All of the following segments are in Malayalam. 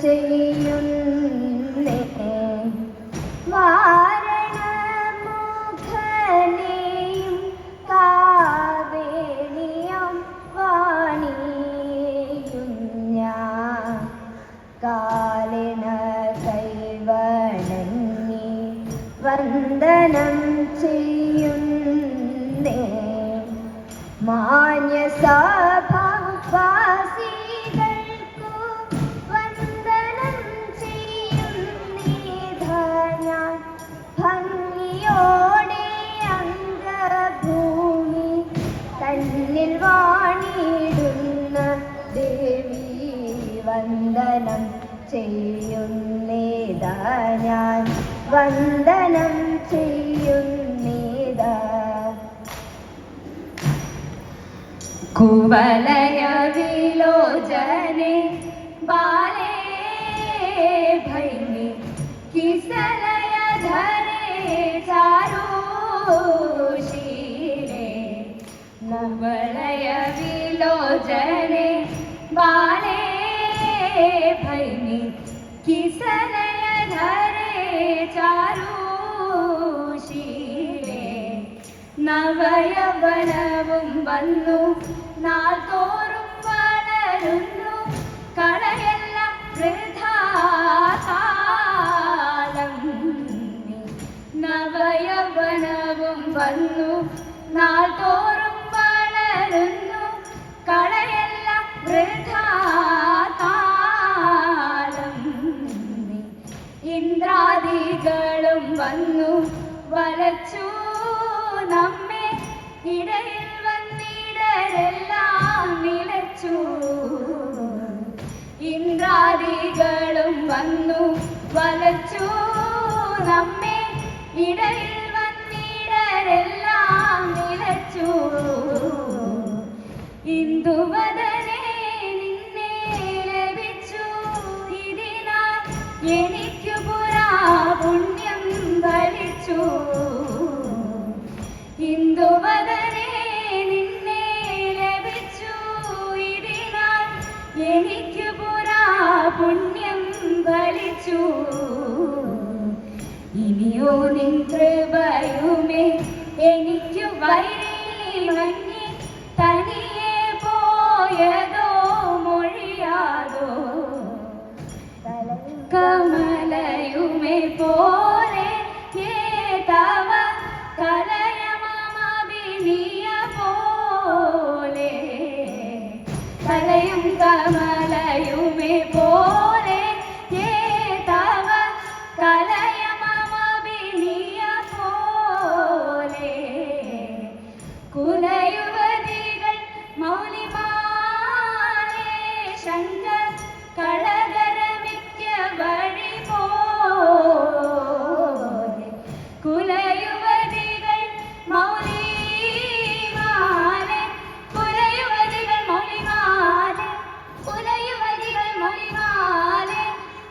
ചെയ്യുന്നേ വാരണമുഖനെയും കാവേണിയം വാണിയും ഞാൻ കാലിന കൈവണങ്ങി വന്ദനം ചെയ്യുന്നേ മാന്യസഭാവാസികൾക്കു വന്ദനം ചെയ്യുന്നീധ ഞാൻ ഭംഗിയോടെ അംഗഭൂമി തന്നിൽ വാണിടുന്ന ദേവി വന്ദനം ചെയ്യുന്നേതാ ഞാൻ വന്ദനം ചെയ്യുന്നേതാ കുവലയ വിലോചനെ ബാലേ ഭൈമി കിസലയ ധരേ ചാരുശീലേ കുവലയ വിലോചനെ ബാലേ ഭൈമി കിസലയ ധരേ ചാരുശീലേ നവയവനവും വന്നു നാൾ തോറും വളരുന്നു കളയെല്ലാം വൃഥാകാലം നവയവനവും വന്നു നാൾ തോറും വളരുന്നു കളയെല്ലാം വൃഥാകാലം ഇന്ദ്രാദികളും വന്നു വലച്ചു നമ്മെ ഇടയിൽ വന്നിടരെല്ലാം നിലച്ചു ഇന്ദ്രാദികളും വന്നു വലച്ചു നമ്മെ ഇടയിൽ വന്നിടരെല്ലാം നിലച്ചു ഇന്ദുവദനേ നിന്നെ ലഭിച്ചു ഇതിനാൽ എനിക്കു പുരാ പുണ്യം ഫലിച്ചു ഇന്ദുവദനേ നിന്നെ ലഭിച്ചു ഇതിനാൽ എനിക്കു പുരാ പുണ്യം ഫലിച്ചു ഇനിയോ നിൻ കൃപയുമേ എനിക്കു വൈരി മങ്ങി തനിയെ പോയതോ മൊഴിയാതോ കമലയുമേ പോലെ തവ കലയമമവിനിയ പോലെ കലയും കമലയുമേ പോലെ തവ കലയമമവിനിയ പോലെ കുലയുവതികൾ മൗലിമാലേ ശങ്കർ കളകരമിക്ക വഴി പോലെ കുലയുവതികൾ മൗലിമാലേ കുലയുവതികൾ മൗലിമാലേ കുലയുവതികൾ മൗലിമാലേ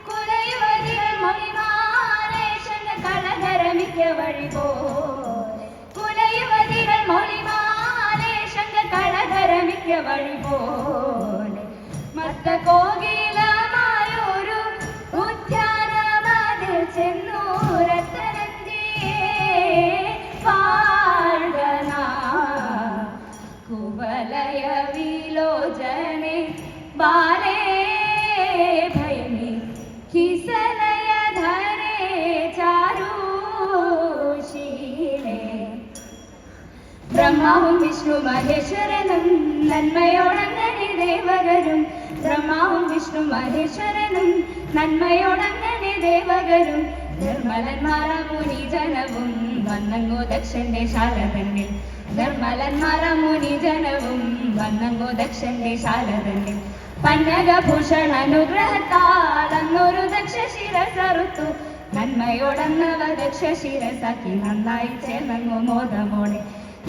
കുലയുവതികൾ മൗലിമാലേ ശങ്കർ കളകരമിക്ക വഴി പോലെ കുലയുവതികൾ മൗലിമാലേ ശങ്കർ കളകരമിക്ക വഴി പോലെ മത്ത കോകിലമായൊരു ഉദ്യാനമതിൽ ചെന്നു രത്തനന്തിയെ പാഴ്കന കുവലയ വിലോചനെ ബാലേ ഭൈമി കിസലയ ധരേ ചാരുശീലേ ബ്രഹ്മാവും വിഷ്ണു മഹേശ്വരനും നന്മയോടങ്ങനെ ദേവകരും ബ്രഹ്മാവും വിഷ്ണു മഹേശ്വരനും നന്മയോടങ്ങനെ ദേവകരും നിർമ്മലന്മാര മുനിജനവും വന്നങ്ങോ ദക്ഷന്റെ ശാലതന്നിൽ നിർമ്മലന്മാര മുനിജനവും വന്നങ്ങോ ദക്ഷന്റെ ശാലതന്നിൽ പന്നകഭൂഷണ അനുഗ്രഹത്താൽ അന്നൊരു ദക്ഷ ശിരസറുത്തു നന്മയോടന്നവ ദക്ഷ ശിരസാക്കി നന്നായി ചേർന്നങ്ങോ മോദമോടെ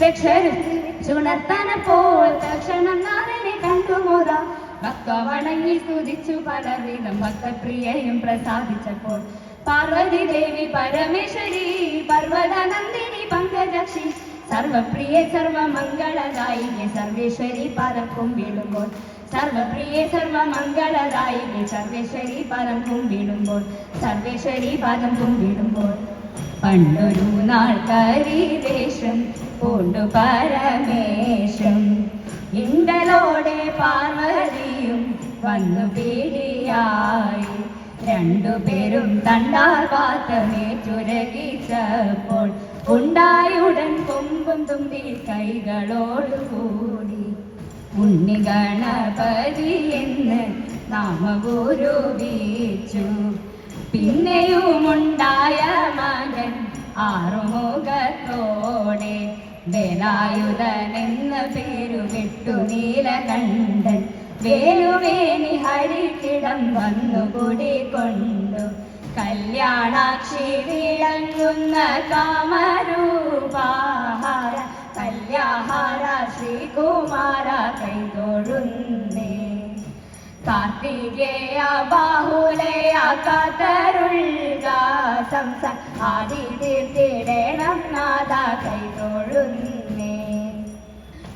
ദക്ഷരും ചുണർത്തനപ്പോൾ തക്ഷണം നാരനെ കണ്ടുമോദ ഭക്ത വണങ്ങി സ്തുതിച്ചു പലർവിധം ഭക്തപ്രിയയും പ്രസാദിച്ചപ്പോൾ പാർവതി ദേവി പരമേശ്വരി പർവ്വതനന്ദിനി പങ്കജക്ഷി സർവപ്രിയ സർവമംഗളദായിനി സർവേശ്വരി പാദക്കും വീഴുമ്പോൾ സർവപ്രിയ സർവമംഗളദായികെ സർവേശ്വരി പദം കുമ്പിടുമ്പോൾ സർവേശ്വരി പദം കുമ്പിടുമ്പോൾ പണ്ടൊരു നാൾ കരിവേഷം കൊണ്ടു പരമേശം ഇണ്ടലോടെ പാർവതിയും വന്നു പീഡിയായി രണ്ടുപേരും തണ്ടാൽ പാത്രമേറ്റുരകിച്ചപ്പോൾ ഉണ്ടായുടൻ കൊമ്പും തുമ്പി കൈകളോടുകൂടി ഉണ്ണി ഗണപതി എന്ന് നാമഗുരുവീച്ചു പിന്നെയുമുണ്ടായ മകൻ ആറുമുഖത്തോടെ വേലായുധൻ എന്ന പേരു വിട്ടു നീലകണ്ഠൻ വേലുവേണി ഹരിക്കിടം വന്നുകൂടി കൊണ്ടു കല്യാണാക്ഷി വിളങ്ങുന്ന കാമരൂപാഹാര കല്യാഹാര ശ്രീകുമാര കൈതൊഴുന്നേ കാർത്തികേയ ബാഹുലയ കാതരുൾക സംസ ആദി തീർത്തിടേണം നാദ കൈതൊഴുന്നേ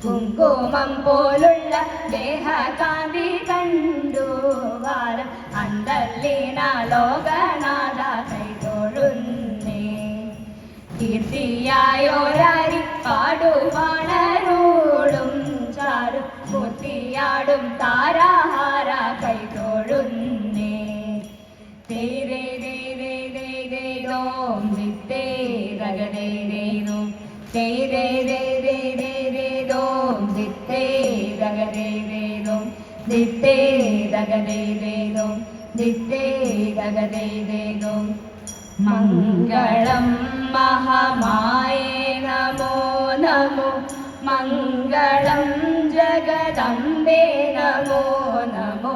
കുങ്കുമം പോലുള്ള ദേഹകാന്തി കണ്ടു വാരം അന്തല്ലീന ലോകനാഥ കൈതൊഴുന്നേ കീർത്തിയായോരാരി പാടുവാണരോടും ചാടും മൂർത്തിയാടും താരാഹാര കൈതൊഴുന്നേ തേരേ ദേ ദേ ദേ ദേ ദോം ദിത്തേ രഗദേ ദേ ദോം തേരേ ദേ ദേ ദേ ദേ ദോം ദിത്തേ രഗദേ ദേ ദോം ദിത്തേ രഗദേ ദേ ദോം ദിത്തേ രഗദേ ദേ ദോം മംഗളം മഹാമായേ നമോ നമോ മംഗളം ജഗദംബേ നമോ നമോ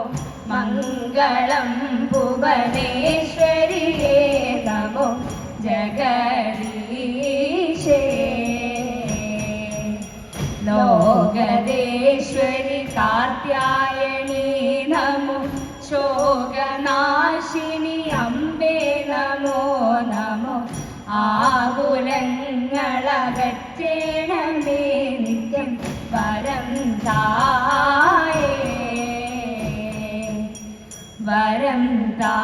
മംഗളം ഭുവനേശ്വരിയേ നമോ ജഗദീശേ ലോകദേശ്വരി കാർത്യായണി നമോ ശോകനാശിനി അംബേ നമോ നമോ ആകുലങ്ങളകറ്റേണമേ നിത്യം വരം തായേ വരം താ